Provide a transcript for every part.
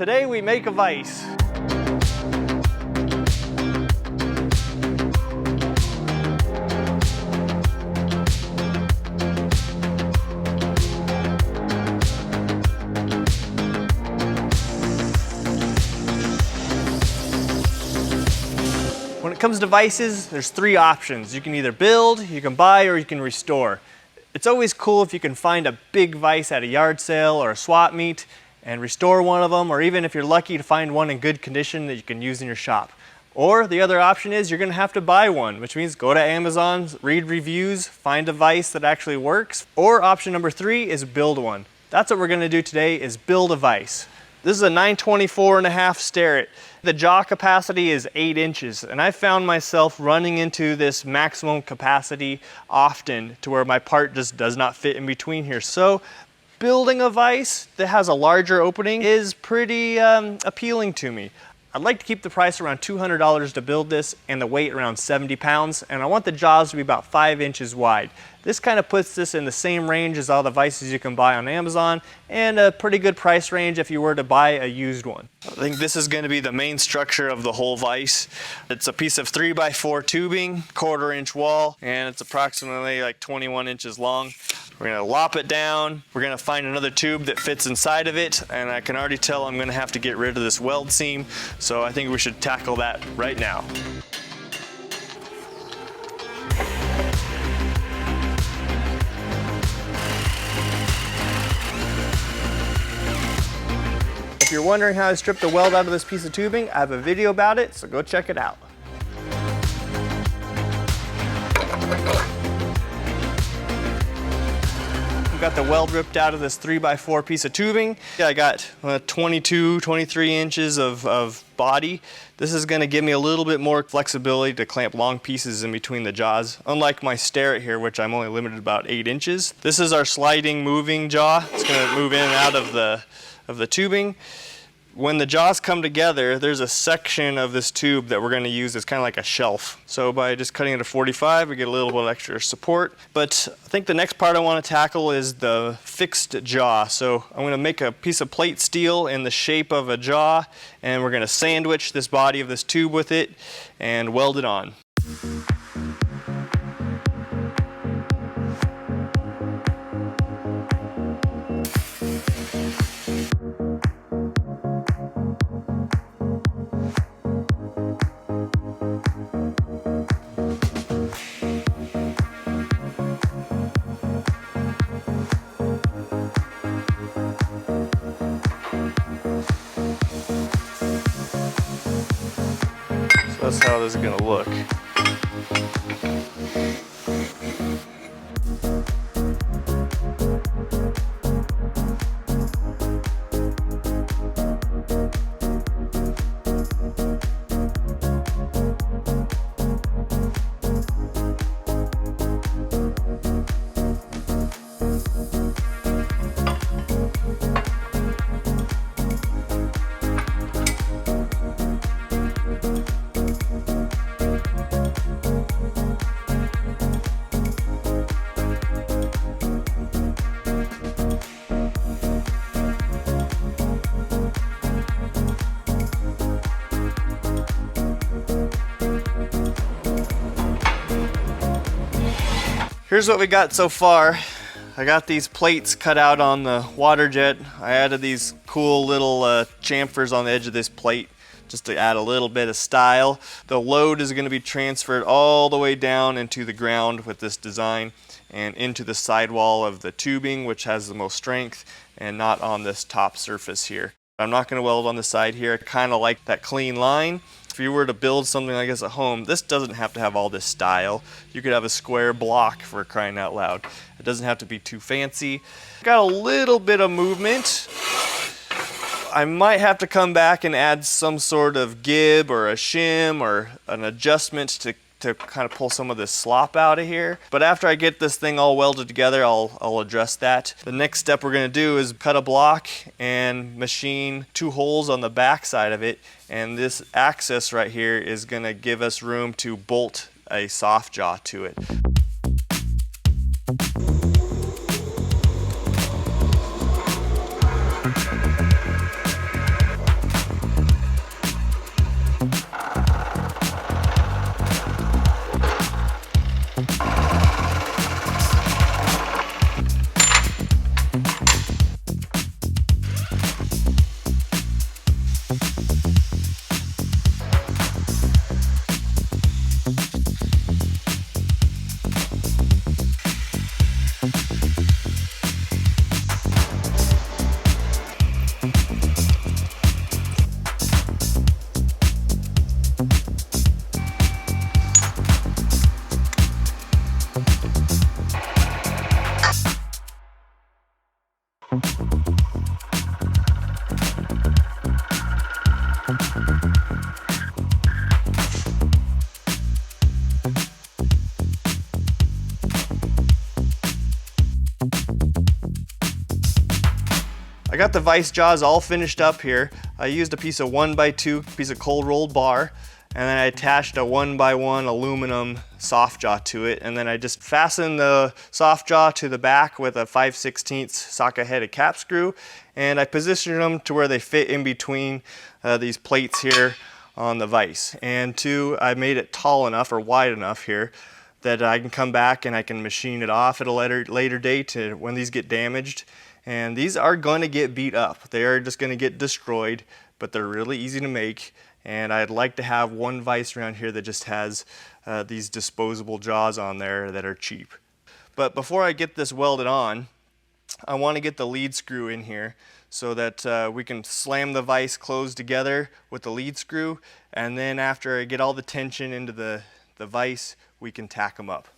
Today we make a vise. When it comes to vises, there's three options. You can either build, you can buy, or you can restore. It's always cool if you can find a big vise at a yard sale or a swap meet and restore one of them, or even if you're lucky to find one in good condition that you can use in your shop. Or the other option is you're gonna have to buy one, which means go to Amazon, read reviews, find a vise that actually works. Or option number 3 is build one. That's what we're gonna do today, is build a vise. This is a 924.5 Starrett. The jaw capacity is 8 inches, and I found myself running into this maximum capacity often to where my part just does not fit in between here. So building a vise that has a larger opening is pretty appealing to me. I'd like to keep the price around $200 to build this and the weight around 70 pounds, and I want the jaws to be about 5 inches wide. This kind of puts this in the same range as all the vises you can buy on Amazon, and a pretty good price range if you were to buy a used one. I think this is going to be the main structure of the whole vise. It's a piece of 3x4 tubing, 1/4 inch wall, and it's approximately like 21 inches long. We're going to lop it down. We're going to find another tube that fits inside of it, and I can already tell I'm going to have to get rid of this weld seam, so I think we should tackle that right now. If you're wondering how I stripped the weld out of this piece of tubing, I have a video about it, so go check it out. Got the weld ripped out of this 3x4 piece of tubing. I got 22, 23 inches of body. This is gonna give me a little bit more flexibility to clamp long pieces in between the jaws, unlike my Starrett here, which I'm only limited about 8 inches. This is our sliding, moving jaw. It's gonna move in and out of the tubing. When the jaws come together, there's a section of this tube that we're going to use as kind of like a shelf. So by just cutting it to 45, we get a little bit of extra support. But I think the next part I want to tackle is the fixed jaw. So I'm going to make a piece of plate steel in the shape of a jaw, and we're going to sandwich this body of this tube with it and weld it on. That's how this is going to look. Here's what we got so far. I got these plates cut out on the water jet. I added these cool little chamfers on the edge of this plate just to add a little bit of style. The load is going to be transferred all the way down into the ground with this design and into the sidewall of the tubing, which has the most strength, and not on this top surface here. I'm not going to weld on the side here. I kind of like that clean line. If you were to build something like this at home, this doesn't have to have all this style. You could have a square block, for crying out loud. It doesn't have to be too fancy. Got a little bit of movement. I might have to come back and add some sort of gib or a shim or an adjustment to kind of pull some of this slop out of here. But after I get this thing all welded together, I'll address that. The next step we're gonna do is cut a block and machine 2 holes on the back side of it. And this axis right here is gonna give us room to bolt a soft jaw to it. got the vise jaws all finished up here. I used a piece of 1x2 piece of cold rolled bar, and then I attached a 1x1 aluminum soft jaw to it, and then I just fastened the soft jaw to the back with a 5/16 socket headed cap screw, and I positioned them to where they fit in between these plates here on the vise. And two, I made it tall enough or wide enough here that I can come back and I can machine it off at a later date when these get damaged. And these are going to get beat up. They are just going to get destroyed, but they're really easy to make. And I'd like to have one vise around here that just has these disposable jaws on there that are cheap. But before I get this welded on, I want to get the lead screw in here so that we can slam the vise closed together with the lead screw, and then after I get all the tension into the vise, we can tack them up.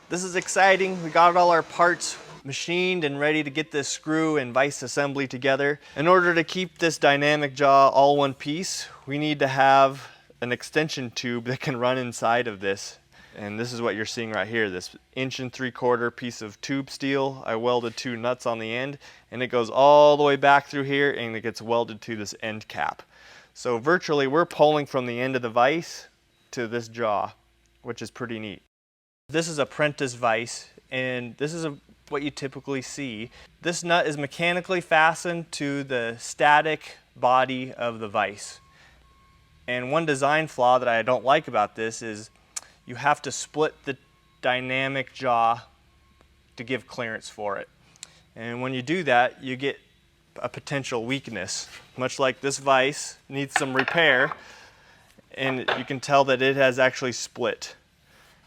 This is exciting. We got all our parts machined and ready to get this screw and vise assembly together. In order to keep this dynamic jaw all one piece, we need to have an extension tube that can run inside of this. And this is what you're seeing right here, this 1 3/4 inch piece of tube steel. I welded 2 nuts on the end, and it goes all the way back through here and it gets welded to this end cap. So virtually we're pulling from the end of the vise to this jaw, which is pretty neat. This is a Prentice vise, and this is what you typically see. This nut is mechanically fastened to the static body of the vise. And one design flaw that I don't like about this is you have to split the dynamic jaw to give clearance for it. And when you do that, you get a potential weakness. Much like this vise needs some repair, and you can tell that it has actually split.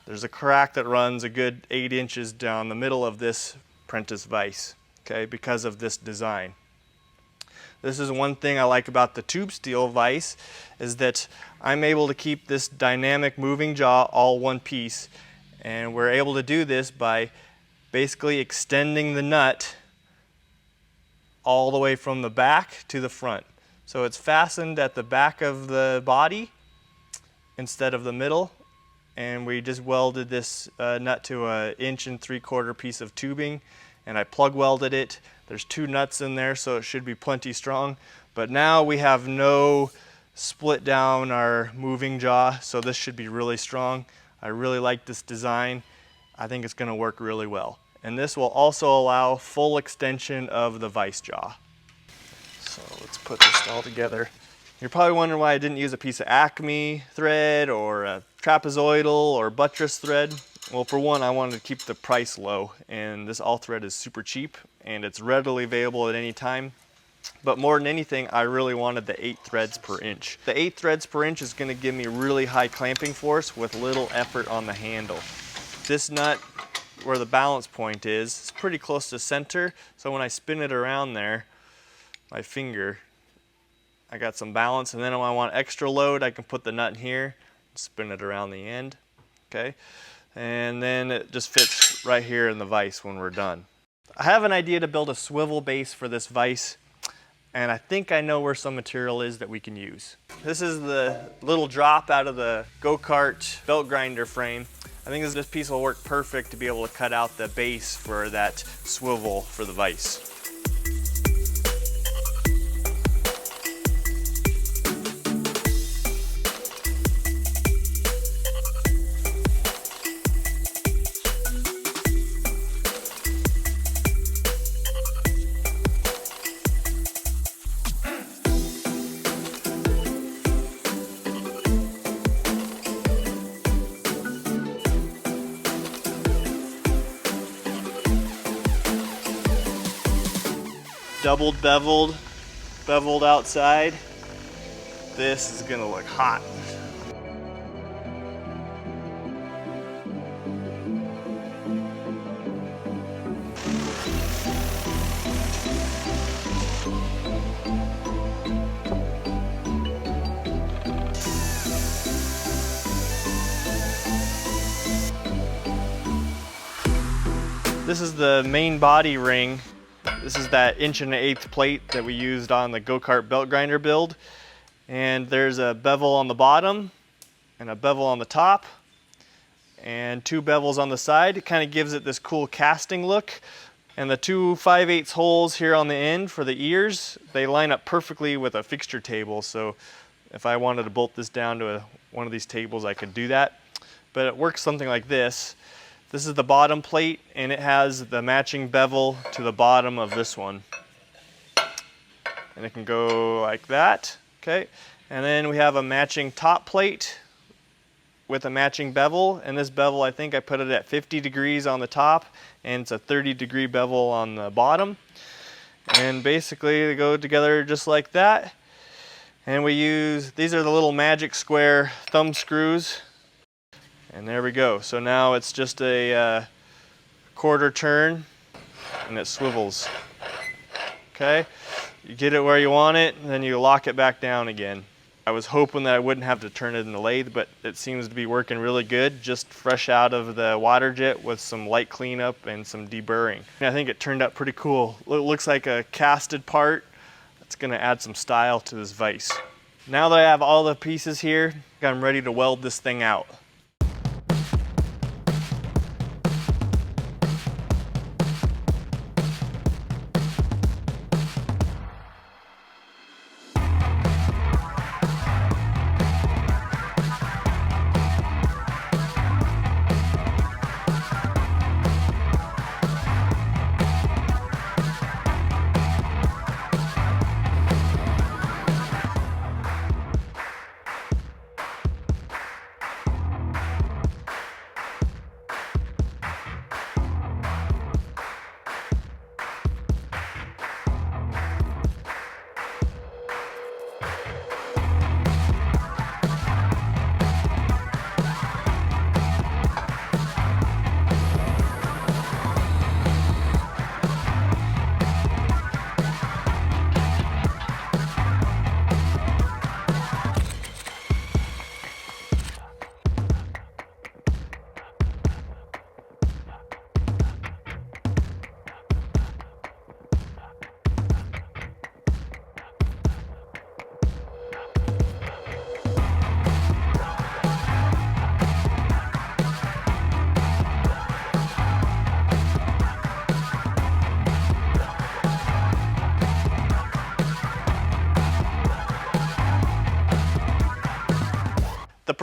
There's a crack that runs a good 8 inches down the middle of this Prentice vise, okay, because of this design. This is one thing I like about the tube steel vise, is that I'm able to keep this dynamic moving jaw all one piece, and we're able to do this by basically extending the nut all the way from the back to the front. So it's fastened at the back of the body instead of the middle, and we just welded this nut to 1.75 inch piece of tubing, and I plug welded it. There's 2 nuts in there, so it should be plenty strong. But now we have no split down our moving jaw, so this should be really strong. I really like this design. I think it's going to work really well. And this will also allow full extension of the vise jaw. So let's put this all together. You're probably wondering why I didn't use a piece of Acme thread or a trapezoidal or buttress thread. Well, for one, I wanted to keep the price low, and this all thread is super cheap and it's readily available at any time. But more than anything, I really wanted the 8 threads per inch. The 8 threads per inch is going to give me really high clamping force with little effort on the handle. This nut, where the balance point is pretty close to center, so when I spin it around there, my finger, I got some balance, and then when I want extra load, I can put the nut in here, spin it around the end, okay? And then it just fits right here in the vise when we're done. I have an idea to build a swivel base for this vise, and I think I know where some material is that we can use. This is the little drop out of the go-kart belt grinder frame. I think this piece will work perfect to be able to cut out the base for that swivel for the vise. Doubled beveled outside. This is gonna look hot. This is the main body ring. This is that 1.1 inch plate that we used on the go-kart belt grinder build. And there's a bevel on the bottom and a bevel on the top and 2 bevels on the side. It kind of gives it this cool casting look. And the 2 5/8 holes here on the end for the ears, they line up perfectly with a fixture table. So if I wanted to bolt this down to one of these tables, I could do that. But it works something like this. This is the bottom plate, and it has the matching bevel to the bottom of this one. And it can go like that, okay? And then we have a matching top plate with a matching bevel, and this bevel, I think I put it at 50 degrees on the top, and it's a 30-degree bevel on the bottom. And basically they go together just like that. And we use, these are the little magic square thumb screws. And there we go. So now it's just a quarter turn and it swivels. Okay, you get it where you want it, and then you lock it back down again. I was hoping that I wouldn't have to turn it in the lathe, but it seems to be working really good, just fresh out of the water jet with some light cleanup and some deburring. I think it turned out pretty cool. It looks like a casted part. It's going to add some style to this vise. Now that I have all the pieces here, I'm ready to weld this thing out.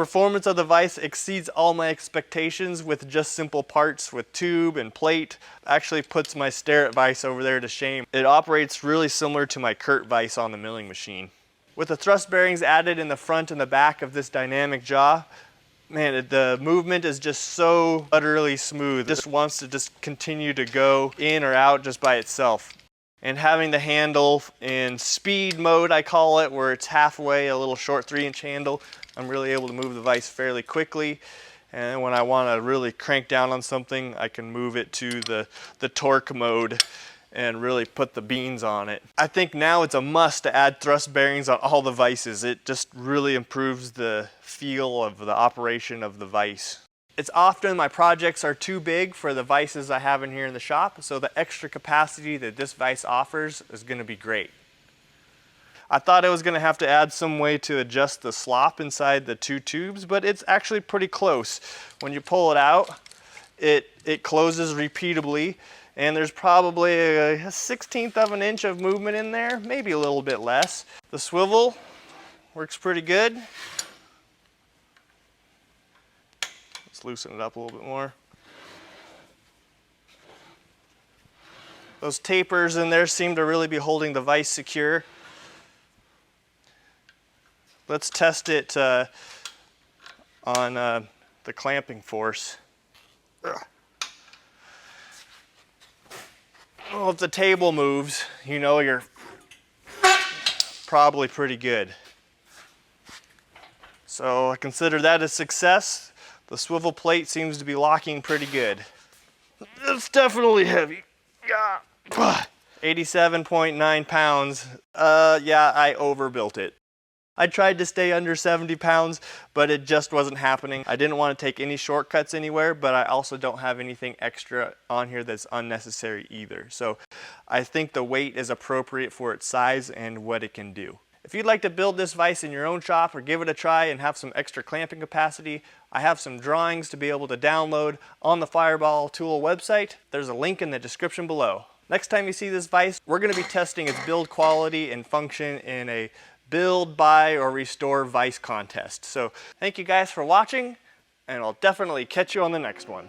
performance of the vise exceeds all my expectations with just simple parts with tube and plate. Actually puts my Starrett vise over there to shame. It operates really similar to my Kurt vise on the milling machine. With the thrust bearings added in the front and the back of this dynamic jaw, man, the movement is just so utterly smooth. It just wants to just continue to go in or out just by itself. And having the handle in speed mode, I call it, where it's halfway, a little short 3-inch handle, I'm really able to move the vise fairly quickly. And when I want to really crank down on something, I can move it to the torque mode and really put the beans on it. I think now it's a must to add thrust bearings on all the vices. It just really improves the feel of the operation of the vise. It's often my projects are too big for the vices I have in here in the shop, so the extra capacity that this vise offers is going to be great. I thought I was going to have to add some way to adjust the slop inside the two tubes, but it's actually pretty close. When you pull it out, it closes repeatably, and there's probably a 1/16 of an inch of movement in there, maybe a little bit less. The swivel works pretty good. Let's loosen it up a little bit more. Those tapers in there seem to really be holding the vise secure. Let's test it on the clamping force. Well, if the table moves, you know you're probably pretty good. So I consider that a success. The swivel plate seems to be locking pretty good. It's definitely heavy. Yeah. 87.9 pounds. Yeah, I overbuilt it. I tried to stay under 70 pounds, but it just wasn't happening. I didn't want to take any shortcuts anywhere, but I also don't have anything extra on here that's unnecessary either. So I think the weight is appropriate for its size and what it can do. If you'd like to build this vise in your own shop or give it a try and have some extra clamping capacity, I have some drawings to be able to download on the Fireball Tool website. There's a link in the description below. Next time you see this vise, we're going to be testing its build quality and function in a build, buy, or restore vise contest. So thank you guys for watching, and I'll definitely catch you on the next one.